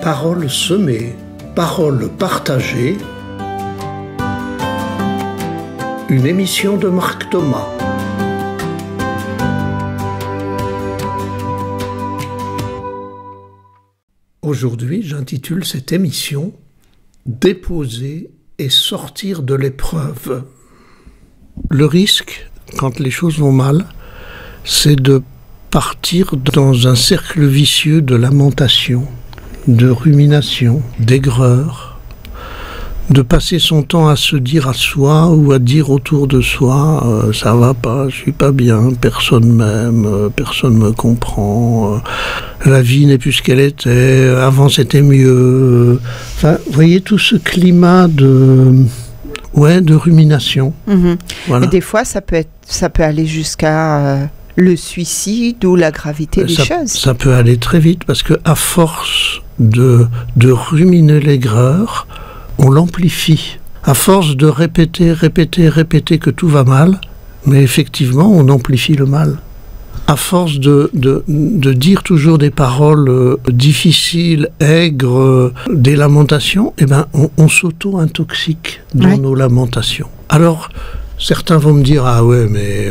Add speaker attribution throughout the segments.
Speaker 1: Paroles semées, paroles partagées. Une émission de Marc Thomas. Aujourd'hui, j'intitule cette émission « Déposer et sortir de l'épreuve ». Le risque, quand les choses vont mal, c'est de partir dans un cercle vicieux de lamentation, de rumination, d'aigreur, de passer son temps à se dire à soi ou à dire autour de soi ça va pas, je suis pas bien, personne m'aime, personne me comprend, la vie n'est plus ce qu'elle était, avant c'était mieux. Enfin, vous voyez tout ce climat de rumination.
Speaker 2: Voilà. Et des fois ça peut aller jusqu'à le suicide ou la gravité des choses.
Speaker 1: Ça peut aller très vite parce que à force de ruminer l'aigreur, on l'amplifie. À force de répéter que tout va mal, mais effectivement, on amplifie le mal. À force de dire toujours des paroles difficiles, aigres, des lamentations, on s'auto-intoxique dans nos lamentations. Alors, certains vont me dire « Ah ouais, mais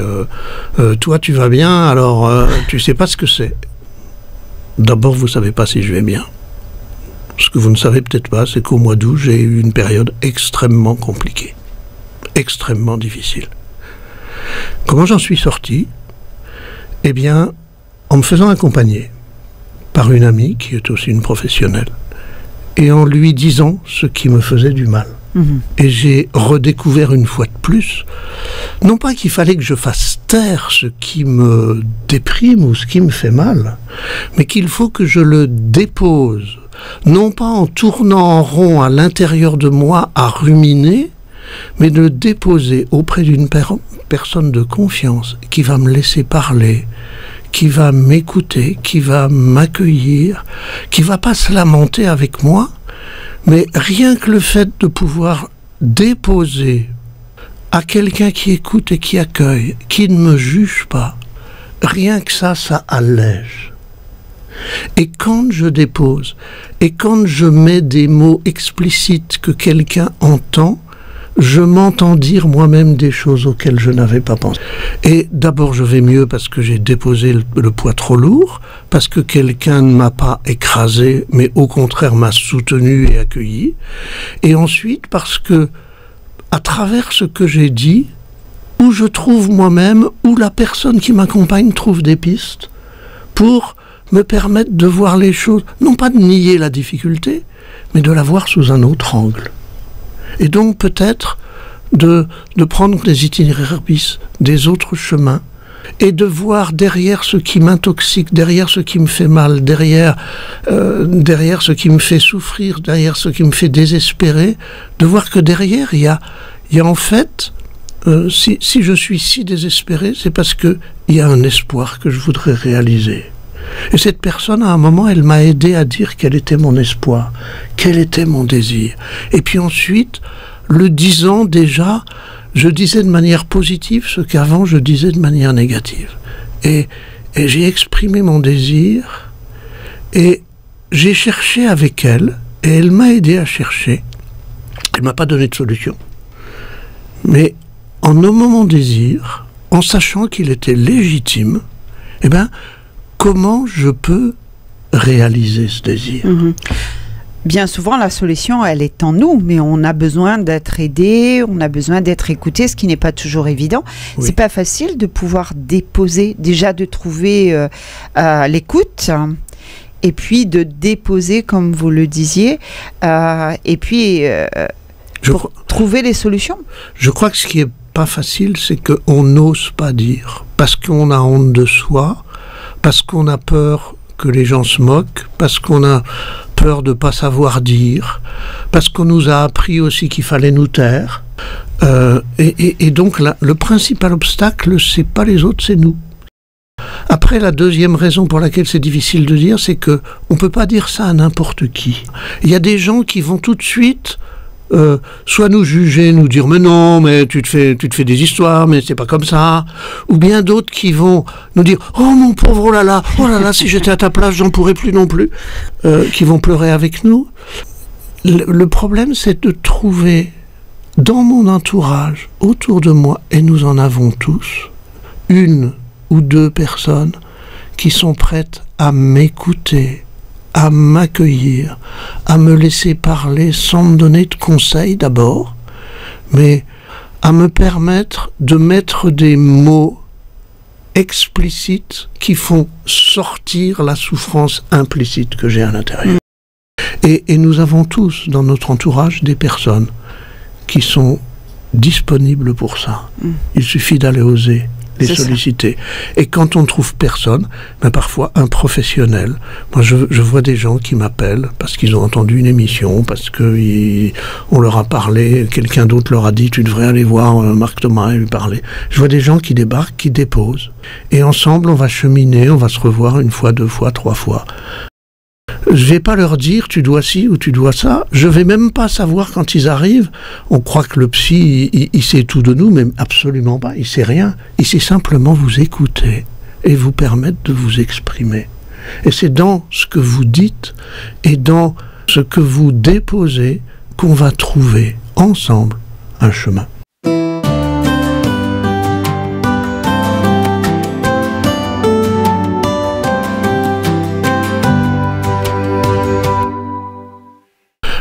Speaker 1: toi tu vas bien, alors tu sais pas ce que c'est. » D'abord, vous savez pas si je vais bien. Ce que vous ne savez peut-être pas, c'est qu'au mois d'août, j'ai eu une période extrêmement compliquée, extrêmement difficile. Comment j'en suis sorti ? Eh bien, en me faisant accompagner par une amie, qui est aussi une professionnelle, et en lui disant ce qui me faisait du mal. Et j'ai redécouvert une fois de plus, non pas qu'il fallait que je fasse taire ce qui me déprime ou ce qui me fait mal, mais qu'il faut que je le dépose, non pas en tournant en rond à l'intérieur de moi à ruminer, mais de le déposer auprès d'une personne de confiance qui va me laisser parler, qui va m'écouter, qui va m'accueillir, qui va pas se lamenter avec moi, mais rien que le fait de pouvoir déposer à quelqu'un qui écoute et qui accueille, qui ne me juge pas, rien que ça allège. Et quand je dépose, et quand je mets des mots explicites que quelqu'un entend, je m'entends dire moi-même des choses auxquelles je n'avais pas pensé. Et d'abord, je vais mieux parce que j'ai déposé le poids trop lourd, parce que quelqu'un ne m'a pas écrasé, mais au contraire m'a soutenu et accueilli. Et ensuite, parce que, à travers ce que j'ai dit, où je trouve moi-même, où la personne qui m'accompagne trouve des pistes pour me permettre de voir les choses, non pas de nier la difficulté, mais de la voir sous un autre angle. Et donc peut-être de prendre des itinéraires bis, des autres chemins, et de voir derrière ce qui m'intoxique, derrière ce qui me fait mal, derrière ce qui me fait souffrir, derrière ce qui me fait désespérer, de voir que derrière il y a en fait, si je suis si désespéré, c'est parce qu'il y a un espoir que je voudrais réaliser. Et cette personne, à un moment, elle m'a aidé à dire quel était mon espoir, quel était mon désir. Et puis ensuite, le disant déjà, je disais de manière positive ce qu'avant je disais de manière négative. Et j'ai exprimé mon désir, et j'ai cherché avec elle, et elle m'a aidé à chercher. Elle ne m'a pas donné de solution. Mais en nommant mon désir, en sachant qu'il était légitime, comment je peux réaliser ce désir ?
Speaker 2: Bien souvent, la solution, elle est en nous, mais on a besoin d'être aidé, on a besoin d'être écouté, ce qui n'est pas toujours évident. Oui. C'est pas facile de pouvoir déposer, déjà de trouver l'écoute, et puis de déposer, comme vous le disiez, et puis trouver les solutions.
Speaker 1: Je crois que ce qui est pas facile, c'est qu'on n'ose pas dire, parce qu'on a honte de soi, parce qu'on a peur que les gens se moquent, parce qu'on a peur de ne pas savoir dire, parce qu'on nous a appris aussi qu'il fallait nous taire. Et donc le principal obstacle, c'est pas les autres, c'est nous. Après, la deuxième raison pour laquelle c'est difficile de dire, c'est qu'on ne peut pas dire ça à n'importe qui. Il y a des gens qui vont tout de suite soit nous juger, nous dire mais non, mais tu te fais des histoires, mais c'est pas comme ça, ou bien d'autres qui vont nous dire oh mon pauvre, oh là là, si j'étais à ta place, j'en pourrais plus non plus, qui vont pleurer avec nous. Le problème, c'est de trouver dans mon entourage, autour de moi, et nous en avons tous, une ou deux personnes qui sont prêtes à m'écouter, à m'accueillir, à me laisser parler sans me donner de conseils d'abord, mais à me permettre de mettre des mots explicites qui font sortir la souffrance implicite que j'ai à l'intérieur. Et nous avons tous dans notre entourage des personnes qui sont disponibles pour ça. Il suffit d'aller oser les solliciter. Et quand on ne trouve personne, ben parfois un professionnel. Moi, je vois des gens qui m'appellent parce qu'ils ont entendu une émission, parce qu'on leur a parlé, quelqu'un d'autre leur a dit tu devrais aller voir Marc Thomas et lui parler. Je vois des gens qui débarquent, qui déposent. Et ensemble, on va cheminer, on va se revoir une fois, deux fois, trois fois. Je vais pas leur dire tu dois ci ou tu dois ça. Je vais même pas savoir quand ils arrivent. On croit que le psy, il sait tout de nous, mais absolument pas. Il sait rien. Il sait simplement vous écouter et vous permettre de vous exprimer. Et c'est dans ce que vous dites et dans ce que vous déposez qu'on va trouver ensemble un chemin.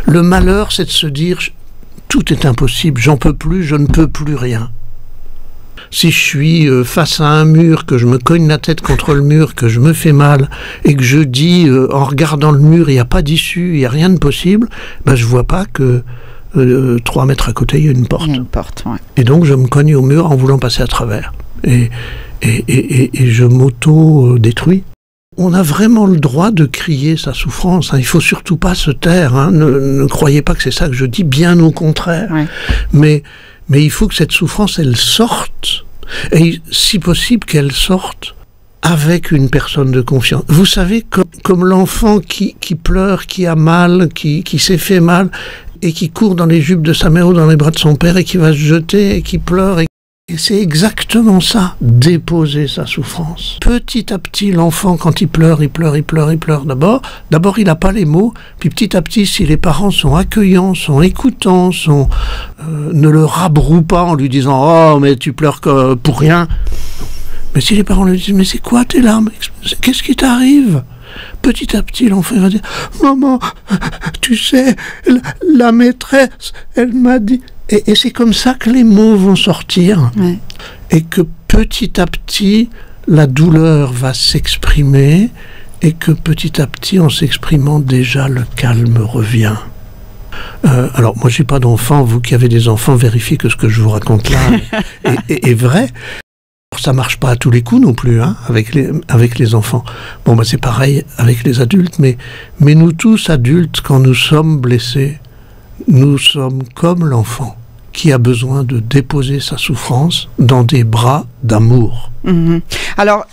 Speaker 1: Le malheur, c'est de se dire tout est impossible, j'en peux plus, je ne peux plus rien. Si je suis face à un mur, que je me cogne la tête contre le mur, que je me fais mal, et que je dis en regardant le mur, il n'y a pas d'issue, il n'y a rien de possible, ben je vois pas que 3 mètres à côté, il y a une porte. Il y a une porte, ouais. Et donc je me cogne au mur en voulant passer à travers. Et je m'auto-détruis. On a vraiment le droit de crier sa souffrance. Il ne faut surtout pas se taire. Ne croyez pas que c'est ça que je dis, bien au contraire. Ouais. Mais il faut que cette souffrance, elle sorte. Et si possible, qu'elle sorte avec une personne de confiance. Vous savez, comme l'enfant qui pleure, qui a mal, qui s'est fait mal, et qui court dans les jupes de sa mère ou dans les bras de son père, et qui va se jeter, et qui pleure, et c'est exactement ça, déposer sa souffrance. Petit à petit, l'enfant, quand il pleure d'abord, il n'a pas les mots, puis petit à petit, si les parents sont accueillants, sont écoutants, ne le rabrouent pas en lui disant « Oh, mais tu pleures pour rien », mais si les parents lui disent « Mais c'est quoi tes larmes? Qu'est-ce qui t'arrive ?» Petit à petit, l'enfant va dire « Maman, tu sais, la maîtresse, elle m'a dit... » Et c'est comme ça que les mots vont sortir. Ouais. Et que petit à petit, la douleur va s'exprimer. Et que petit à petit, en s'exprimant, déjà, le calme revient. Alors, moi, j'ai pas d'enfants. Vous qui avez des enfants, vérifiez que ce que je vous raconte là est vrai. Ça marche pas à tous les coups non plus, avec les enfants. Bon, c'est pareil avec les adultes. Mais nous tous, adultes, quand nous sommes blessés, nous sommes comme l'enfant qui a besoin de déposer sa souffrance dans des bras d'amour.
Speaker 2: Mmh. Alors,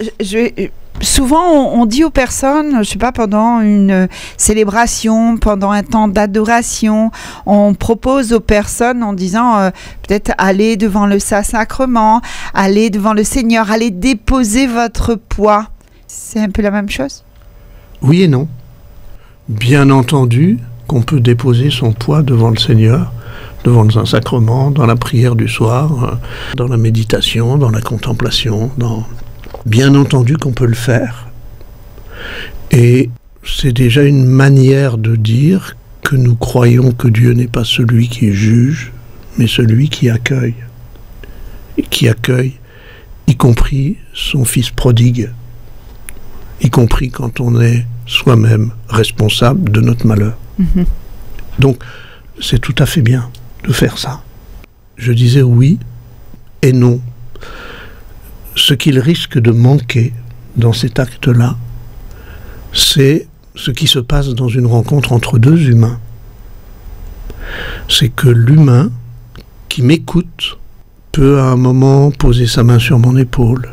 Speaker 2: souvent, on dit aux personnes, je sais pas, pendant une célébration, pendant un temps d'adoration, on propose aux personnes en disant peut-être allez devant le Saint-Sacrement, allez devant le Seigneur, allez déposer votre poids. C'est un peu la même chose?
Speaker 1: Oui et non. Bien entendu qu'on peut déposer son poids devant le Seigneur, devant un sacrement, dans la prière du soir, dans la méditation, dans la contemplation. Bien entendu qu'on peut le faire. Et c'est déjà une manière de dire que nous croyons que Dieu n'est pas celui qui juge, mais celui qui accueille. Et qui accueille, y compris son fils prodigue, y compris quand on est soi-même responsable de notre malheur. Mmh. Donc, c'est tout à fait bien de faire ça. Je disais oui et non. Ce qu'il risque de manquer dans cet acte-là, c'est ce qui se passe dans une rencontre entre deux humains. C'est que l'humain qui m'écoute peut à un moment poser sa main sur mon épaule,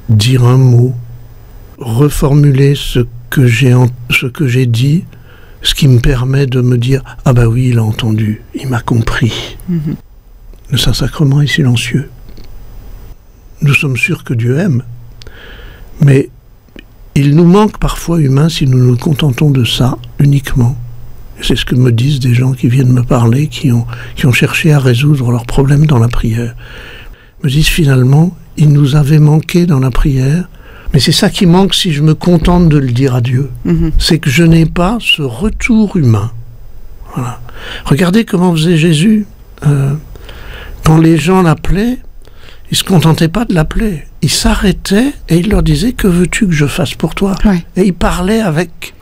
Speaker 1: dire un mot, reformuler ce que j'ai dit, ce qui me permet de me dire « Ah bah oui, il a entendu, il m'a compris. Le Saint-Sacrement est silencieux. Nous sommes sûrs que Dieu aime, mais il nous manque parfois humains si nous nous contentons de ça uniquement. C'est ce que me disent des gens qui viennent me parler, qui ont cherché à résoudre leurs problèmes dans la prière. Ils me disent finalement, il nous avait manqué dans la prière, mais c'est ça qui manque si je me contente de le dire à Dieu. C'est que je n'ai pas ce retour humain. Voilà. Regardez comment faisait Jésus. Quand les gens l'appelaient, il ne se contentait pas de l'appeler. Il s'arrêtait et il leur disait « Que veux-tu que je fasse pour toi ?» Et il parlait avec...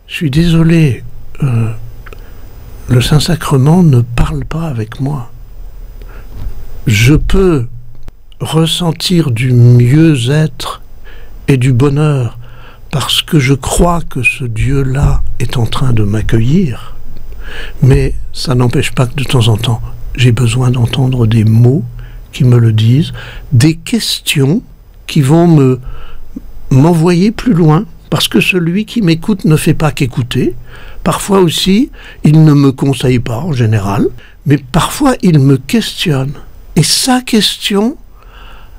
Speaker 1: Je suis désolé, le Saint-Sacrement ne parle pas avec moi. Je peux ressentir du mieux-être et du bonheur parce que je crois que ce Dieu-là est en train de m'accueillir. Mais ça n'empêche pas que de temps en temps, j'ai besoin d'entendre des mots qui me le disent, des questions qui vont m'envoyer plus loin, parce que celui qui m'écoute ne fait pas qu'écouter. Parfois aussi, il ne me conseille pas en général, mais parfois il me questionne. Et sa question,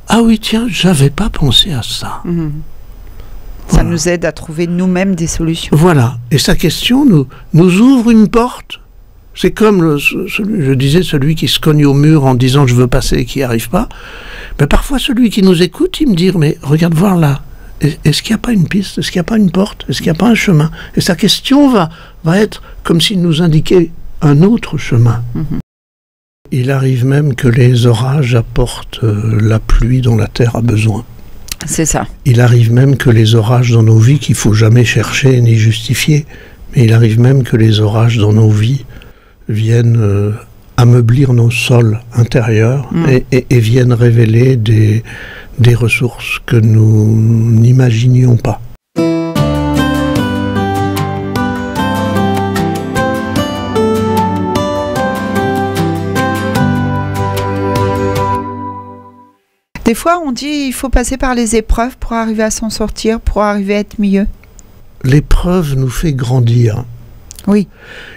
Speaker 1: ah oui tiens, j'avais pas pensé à ça.
Speaker 2: Ça nous aide à trouver nous-mêmes des solutions.
Speaker 1: Voilà, et sa question nous ouvre une porte. C'est comme, je disais, celui qui se cogne au mur en disant « je veux passer » et qui n'y arrive pas. Mais parfois, celui qui nous écoute, il me dit « mais regarde voir là, est-ce qu'il n'y a pas une piste? Est-ce qu'il n'y a pas une porte? Est-ce qu'il n'y a pas un chemin ?» Et sa question va être comme s'il nous indiquait un autre chemin. Il arrive même que les orages apportent la pluie dont la terre a besoin.
Speaker 2: C'est ça.
Speaker 1: Il arrive même que les orages dans nos vies, qu'il ne faut jamais chercher ni justifier, mais il arrive même que les orages dans nos vies viennent ameublir nos sols intérieurs et viennent révéler des ressources que nous n'imaginions pas.
Speaker 2: Des fois, on dit il faut passer par les épreuves pour arriver à s'en sortir, pour arriver à être mieux.
Speaker 1: L'épreuve nous fait grandir.
Speaker 2: Oui.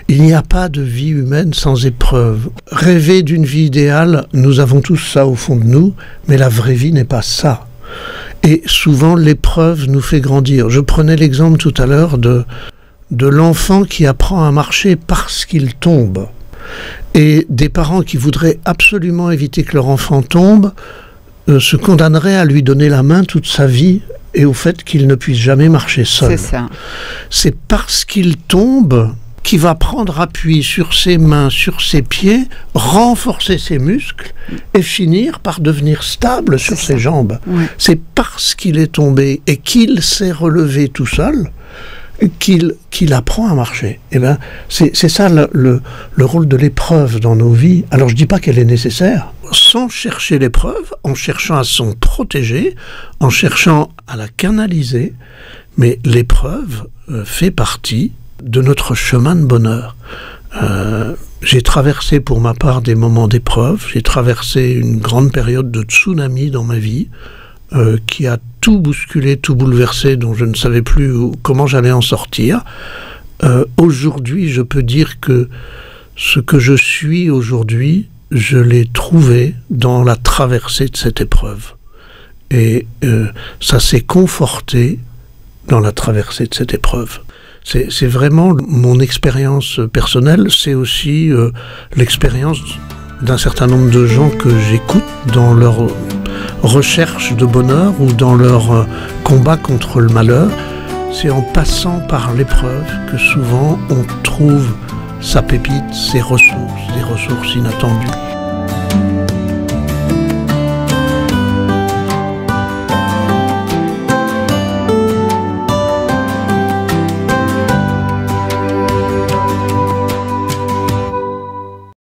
Speaker 1: Il n'y a pas de vie humaine sans épreuve. Rêver d'une vie idéale, nous avons tous ça au fond de nous, mais la vraie vie n'est pas ça. Et souvent, l'épreuve nous fait grandir. Je prenais l'exemple tout à l'heure de l'enfant qui apprend à marcher parce qu'il tombe. Et des parents qui voudraient absolument éviter que leur enfant tombe se condamneraient à lui donner la main toute sa vie et au fait qu'il ne puisse jamais marcher seul.
Speaker 2: C'est ça.
Speaker 1: C'est parce qu'il tombe qu'il va prendre appui sur ses mains, sur ses pieds, renforcer ses muscles et finir par devenir stable sur ses jambes. C'est parce qu'il est tombé et qu'il s'est relevé tout seul qu'il apprend à marcher. Eh ben, c'est ça le rôle de l'épreuve dans nos vies. Alors je ne dis pas qu'elle est nécessaire. Sans chercher l'épreuve, en cherchant à s'en protéger, en cherchant à la canaliser, mais l'épreuve fait partie de notre chemin de bonheur. J'ai traversé pour ma part des moments d'épreuve, j'ai traversé une grande période de tsunami dans ma vie, qui a tout bousculé, tout bouleversé, dont je ne savais plus comment j'allais en sortir. Aujourd'hui, je peux dire que ce que je suis aujourd'hui, je l'ai trouvé dans la traversée de cette épreuve. Et ça s'est conforté dans la traversée de cette épreuve. C'est vraiment mon expérience personnelle, c'est aussi l'expérience d'un certain nombre de gens que j'écoute dans leur recherche de bonheur ou dans leur combat contre le malheur. C'est en passant par l'épreuve que souvent on trouve sa pépite, ses ressources, des ressources inattendues.